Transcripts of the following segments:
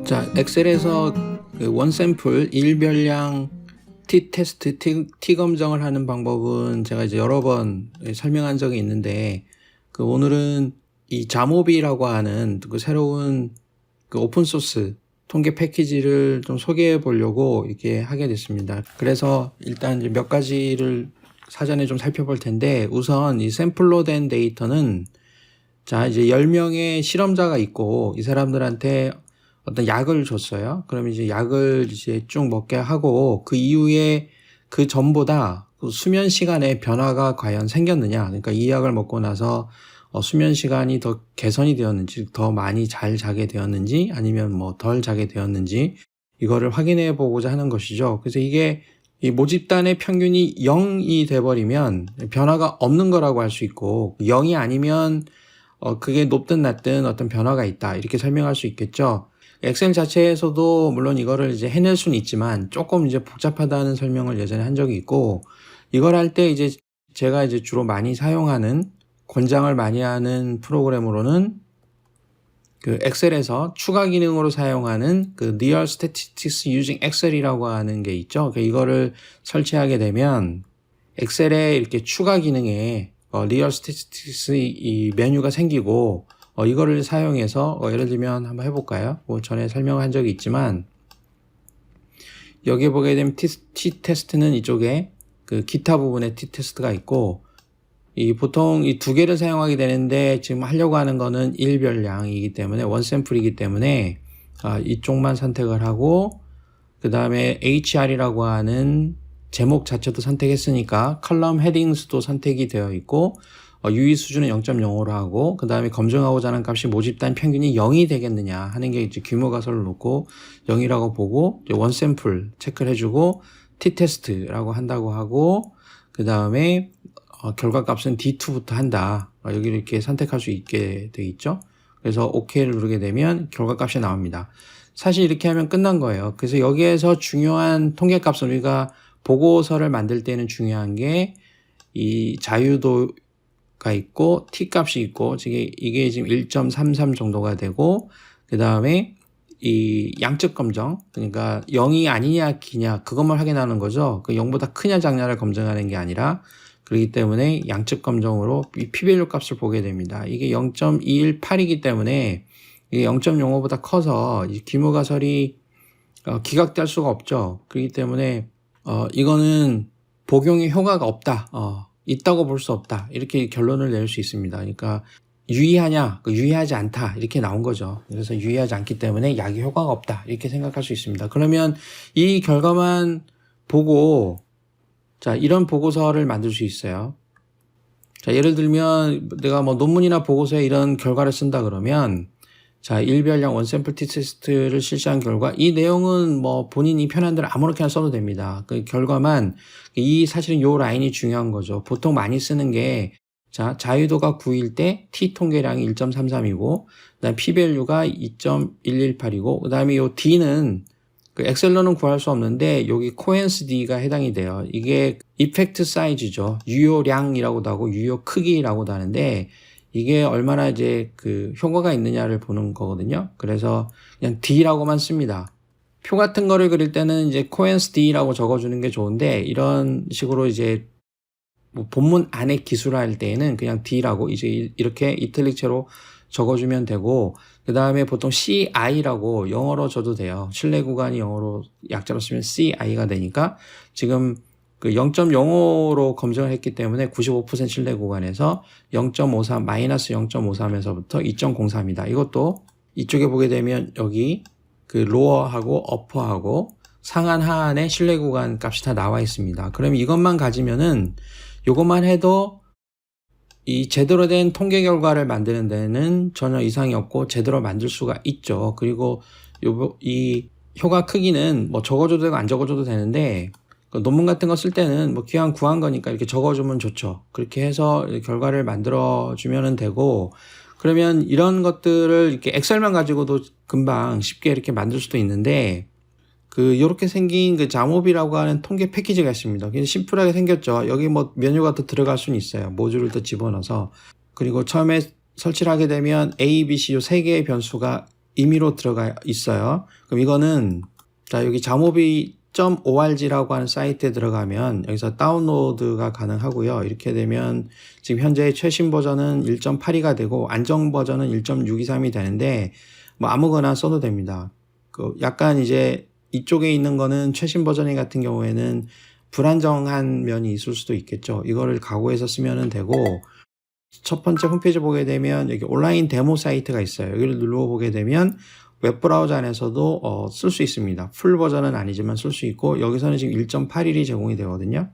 자, 엑셀에서 그 원샘플 일별량 T 테스트, T 검정을 하는 방법은 제가 이제 여러 번 설명한 적이 있는데, 오늘은 이 자모비라고 하는 그 새로운 그 오픈소스 통계 패키지를 좀 소개해 보려고 이렇게 하게 됐습니다. 그래서 일단 이제 몇 가지를 사전에 좀 살펴볼 텐데, 우선 이 샘플로 된 데이터는, 자, 이제 10명의 실험자가 있고, 이 사람들한테 어떤 약을 줬어요. 그럼 이제 약을 이제 쭉 먹게 하고, 그 이후에 그 전보다 그 수면 시간에 변화가 과연 생겼느냐. 그러니까 이 약을 먹고 나서 수면 시간이 더 개선이 되었는지, 더 많이 잘 자게 되었는지, 아니면 뭐 덜 자게 되었는지, 이거를 확인해 보고자 하는 것이죠. 그래서 이게 이 모집단의 평균이 0이 돼버리면 변화가 없는 거라고 할 수 있고, 0이 아니면 그게 높든 낮든 어떤 변화가 있다. 이렇게 설명할 수 있겠죠. 엑셀 자체에서도 물론 이거를 이제 해낼 수는 있지만 조금 이제 복잡하다는 설명을 예전에 한 적이 있고, 이걸 할 때 이제 제가 이제 주로 많이 사용하는, 권장을 많이 하는 프로그램으로는 그 엑셀에서 추가 기능으로 사용하는 그 Real Statistics Using Excel이라고 하는 게 있죠. 이거를 설치하게 되면 엑셀에 이렇게 추가 기능에 Real Statistics 이 메뉴가 생기고, 이거를 사용해서 예를 들면 한번 해볼까요? 뭐 전에 설명한 적이 있지만, 여기에 보게 되면 T 테스트는 이쪽에 그 기타 부분에 T 테스트가 있고, 보통 이 두 개를 사용하게 되는데, 지금 하려고 하는 거는 일별량이기 때문에, 원샘플이기 때문에 이쪽만 선택을 하고, 그 다음에 HR이라고 하는 제목 자체도 선택했으니까 컬럼 헤딩스도 선택이 되어 있고, 유의 수준은 0.05로 하고, 그 다음에 검증하고자 하는 값이 모집단 평균이 0이 되겠느냐 하는 게 이제 규모 가설을 놓고 0이라고 보고, 원샘플 체크를 해주고 T 테스트라고 한다고 하고, 그 다음에 결과 값은 D2부터 한다. 여기를 이렇게 선택할 수 있게 되어 있죠. 그래서 OK를 누르게 되면 결과 값이 나옵니다. 사실 이렇게 하면 끝난 거예요. 그래서 여기에서 중요한 통계 값은, 우리가 보고서를 만들 때는 중요한 게 이 자유도가 있고 T 값이 있고, 이게 지금 1.33 정도가 되고, 그 다음에 이 양적 검정, 그러니까 0이 아니냐 기냐 그것만 확인하는 거죠. 그 0보다 크냐 작냐를 검증하는 게 아니라, 그렇기 때문에 양적 검정으로 이 p-value 값을 보게 됩니다. 이게 0.218이기 때문에 이게 0.05보다 커서 이 규모 가설이 기각될 수가 없죠. 그렇기 때문에 이거는 복용의 효과가 없다. 있다고 볼 수 없다. 이렇게 결론을 낼 수 있습니다. 그러니까 유의하냐, 유의하지 않다. 이렇게 나온 거죠. 그래서 유의하지 않기 때문에 약이 효과가 없다. 이렇게 생각할 수 있습니다. 그러면 이 결과만 보고, 자, 이런 보고서를 만들 수 있어요. 자, 예를 들면 내가 뭐 논문이나 보고서에 이런 결과를 쓴다 그러면, 자, 일별량 원샘플 T 테스트를 실시한 결과, 이 내용은 뭐 본인이 편한 대로 아무렇게나 써도 됩니다. 그 결과만, 사실은 요 라인이 중요한 거죠. 보통 많이 쓰는 게, 자, 자유도가 9일 때 T 통계량이 1.33이고, 그 다음 p-value가 2.118이고, 그 다음에 요 D는 그 엑셀로는 구할 수 없는데, 여기 코엔스 D가 해당이 돼요. 이게 이펙트 사이즈죠. 유효량이라고도 하고 유효 크기라고도 하는데, 이게 얼마나 이제 그 효과가 있느냐를 보는 거거든요. 그래서 그냥 D라고만 씁니다. 표 같은 거를 그릴 때는 이제 코엔스 D라고 적어주는 게 좋은데, 이런 식으로 이제 뭐 본문 안에 기술할 때에는 그냥 D라고 이제 이렇게 이탈릭체로 적어주면 되고, 그 다음에 보통 CI라고 영어로 줘도 돼요. 신뢰 구간이 영어로 약자로 쓰면 CI가 되니까, 지금 그 0.05로 검증을 했기 때문에 95% 신뢰 구간에서 0.53, 마이너스 0.53에서부터 2.03이다. 이것도 이쪽에 보게 되면 여기 그 로어하고 어퍼하고 상한 하한의 신뢰 구간 값이 다 나와 있습니다. 그러면 이것만 가지면은, 이것만 해도 이 제대로 된 통계 결과를 만드는 데는 전혀 이상이 없고 제대로 만들 수가 있죠. 그리고 이 효과 크기는 뭐 적어줘도 되고 안 적어줘도 되는데, 그 논문 같은 거 쓸 때는 뭐 기왕 구한 거니까 이렇게 적어주면 좋죠. 그렇게 해서 결과를 만들어주면 되고, 그러면 이런 것들을 이렇게 엑셀만 가지고도 금방 쉽게 이렇게 만들 수도 있는데, 요렇게 생긴 그 자모비라고 하는 통계 패키지가 있습니다. 그냥 심플하게 생겼죠. 여기 뭐 메뉴가 더 들어갈 수는 있어요. 모듈을 더 집어넣어서. 그리고 처음에 설치를 하게 되면 A, B, C 요 세 개의 변수가 임의로 들어가 있어요. 그럼 이거는 자 여기 jamovi.org라고 하는 사이트에 들어가면 여기서 다운로드가 가능하고요. 이렇게 되면 지금 현재 최신 버전은 1.82가 되고 안정 버전은 1.623이 되는데 뭐 아무거나 써도 됩니다. 그 약간 이제 이쪽에 있는 거는 최신 버전이 같은 경우에는 불안정한 면이 있을 수도 있겠죠. 이거를 각오해서 쓰면 되고 첫 번째 홈페이지 보게 되면 여기 온라인 데모 사이트가 있어요. 여기를 눌러보게 되면 웹브라우저 안에서도 쓸 수 있습니다. 풀 버전은 아니지만 쓸 수 있고 여기서는 지금 1.81이 제공이 되거든요.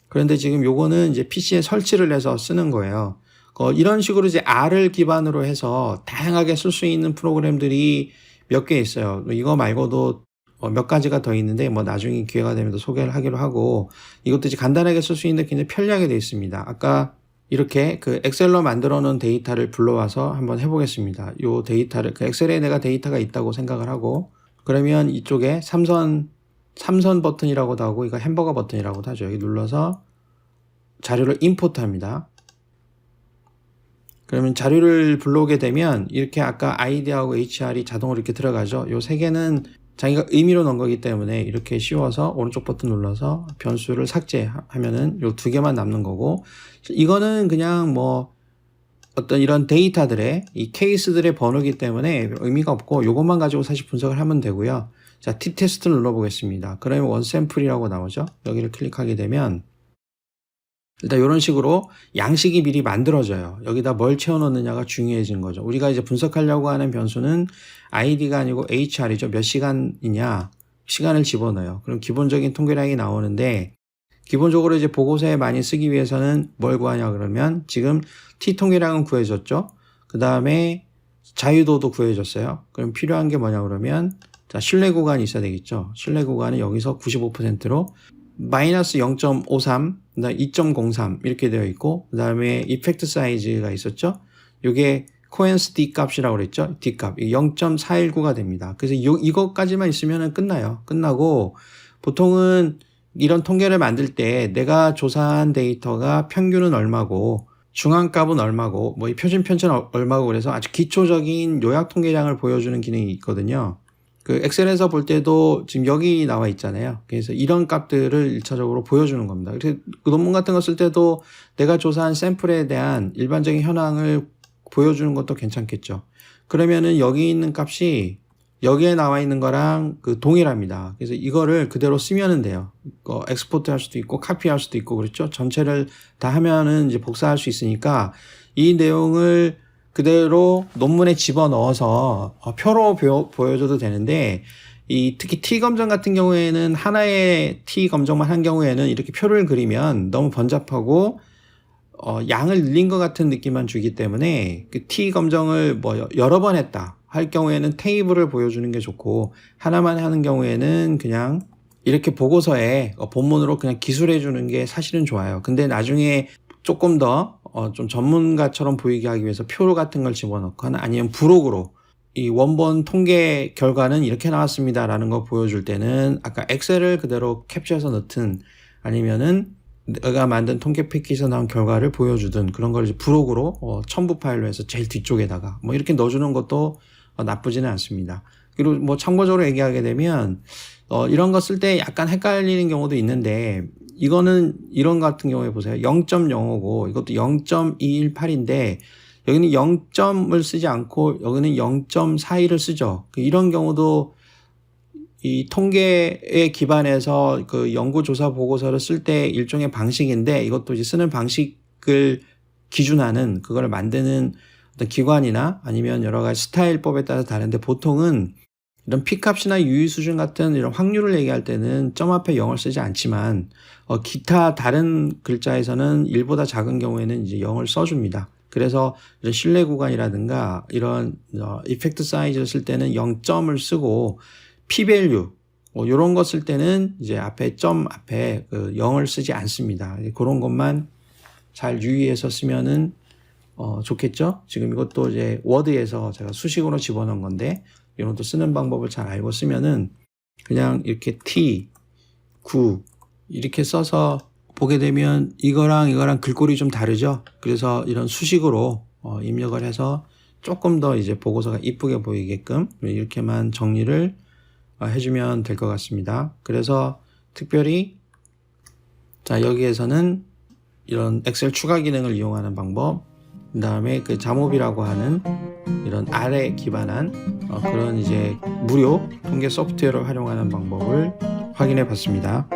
그런데 지금 요거는 이제 PC에 설치를 해서 쓰는 거예요. 이런 식으로 이제 R을 기반으로 해서 다양하게 쓸 수 있는 프로그램들이 몇 개 있어요. 이거 말고도 몇 가지가 더 있는데 뭐 나중에 기회가 되면 또 소개를 하기로 하고 이것도 이제 간단하게 쓸 수 있는데 굉장히 편리하게 되어 있습니다. 아까 이렇게 그 엑셀로 만들어 놓은 데이터를 불러와서 한번 해보겠습니다. 요 데이터를 그 엑셀에 내가 데이터가 있다고 생각을 하고 그러면 이쪽에 삼선 버튼이라고도 하고 이거 햄버거 버튼이라고도 하죠. 여기 눌러서 자료를 임포트 합니다. 그러면 자료를 불러오게 되면 이렇게 아까 ID하고 HR이 자동으로 이렇게 들어가죠. 요 세 개는 자기가 의미로 넣은 거기 때문에 이렇게 씌워서 오른쪽 버튼 눌러서 변수를 삭제하면은 요 두 개만 남는 거고 이거는 그냥 뭐 어떤 이런 데이터들의 이 케이스들의 번호이기 때문에 의미가 없고 요것만 가지고 사실 분석을 하면 되고요. 자, t테스트를 눌러보겠습니다. 그러면 원샘플이라고 나오죠. 여기를 클릭하게 되면 일단 이런 식으로 양식이 미리 만들어져요. 여기다 뭘 채워넣느냐가 중요해진 거죠. 우리가 이제 분석하려고 하는 변수는 id가 아니고 hr이죠. 몇 시간이냐 시간을 집어넣어요. 그럼 기본적인 통계량이 나오는데 기본적으로 이제 보고서에 많이 쓰기 위해서는 뭘 구하냐 그러면 지금 t 통계량은 구해졌죠. 그 다음에 자유도도 구해졌어요. 그럼 필요한 게 뭐냐 그러면 자 신뢰 구간이 있어야 되겠죠. 신뢰 구간은 여기서 95%로 마이너스 0.53, 그 다음에 2.03 이렇게 되어 있고 그 다음에 이펙트 사이즈가 있었죠. 이게 코엔스 D 값이라고 그랬죠. D 값 0.419가 됩니다. 그래서 이것까지만 있으면 끝나요. 끝나고 보통은 이런 통계를 만들 때 내가 조사한 데이터가 평균은 얼마고 중앙값은 얼마고 뭐 이 표준 편차는 얼마고 그래서 아주 기초적인 요약 통계량을 보여주는 기능이 있거든요. 그 엑셀에서 볼 때도 지금 여기 나와 있잖아요. 그래서 이런 값들을 1차적으로 보여주는 겁니다. 그래서 그 논문 같은 거 쓸 때도 내가 조사한 샘플에 대한 일반적인 현황을 보여주는 것도 괜찮겠죠. 그러면은 여기 있는 값이 여기에 나와 있는 거랑 그 동일합니다. 그래서 이거를 그대로 쓰면은 돼요. 엑스포트 할 수도 있고 카피할 수도 있고 그렇죠. 전체를 다 하면은 이제 복사할 수 있으니까 이 내용을 그대로 논문에 집어넣어서 표로 보여줘도 되는데 특히 T 검정 같은 경우에는 하나의 T 검정만 한 경우에는 이렇게 표를 그리면 너무 번잡하고 양을 늘린 것 같은 느낌만 주기 때문에 그 T 검정을 뭐 여러 번 했다 할 경우에는 테이블을 보여주는 게 좋고 하나만 하는 경우에는 그냥 이렇게 보고서에 본문으로 그냥 기술해 주는 게 사실은 좋아요. 근데 나중에 조금 더 좀 전문가처럼 보이게 하기 위해서 표 같은 걸 집어넣거나 아니면 부록으로 이 원본 통계 결과는 이렇게 나왔습니다라는 거 보여줄 때는 아까 엑셀을 그대로 캡처해서 넣든 아니면은 내가 만든 통계 패키지에서 나온 결과를 보여주든 그런 걸 이제 부록으로 첨부 파일로 해서 제일 뒤쪽에다가 뭐 이렇게 넣어주는 것도 나쁘지는 않습니다. 그리고 뭐 참고적으로 얘기하게 되면 이런 거 쓸 때 약간 헷갈리는 경우도 있는데 이거는 이런 같은 경우에 보세요. 0.05고 이것도 0.218인데 여기는 0점을 쓰지 않고 여기는 0.41을 쓰죠. 이런 경우도 이 통계에 기반해서 그 연구조사 보고서를 쓸 때 일종의 방식인데 이것도 이제 쓰는 방식을 기준하는 그걸 만드는 어떤 기관이나 아니면 여러 가지 스타일법에 따라서 다른데 보통은 이런 P값이나 유의 수준 같은 이런 확률을 얘기할 때는 점 앞에 0을 쓰지 않지만 기타 다른 글자에서는 1보다 작은 경우에는 이제 0을 써줍니다. 그래서 이런 신뢰 구간이라든가 이런 이펙트 사이즈를 쓸 때는 0점을 쓰고 P-value 이런 거 쓸 때는 이제 앞에 점 앞에 그 0을 쓰지 않습니다. 그런 것만 잘 유의해서 쓰면은 좋겠죠? 지금 이것도 이제 워드에서 제가 수식으로 집어넣은 건데 이런 것도 쓰는 방법을 잘 알고 쓰면은 그냥 이렇게 T, 9 이렇게 써서 보게 되면 이거랑 글꼴이 좀 다르죠? 그래서 이런 수식으로 입력을 해서 조금 더 이제 보고서가 이쁘게 보이게끔 이렇게만 정리를 해주면 될 것 같습니다. 그래서 특별히 자 여기에서는 이런 엑셀 추가 기능을 이용하는 방법, 그 다음에 그 자모비라고 하는 이런 R에 기반한 그런 이제 무료 통계 소프트웨어를 활용하는 방법을 확인해 봤습니다.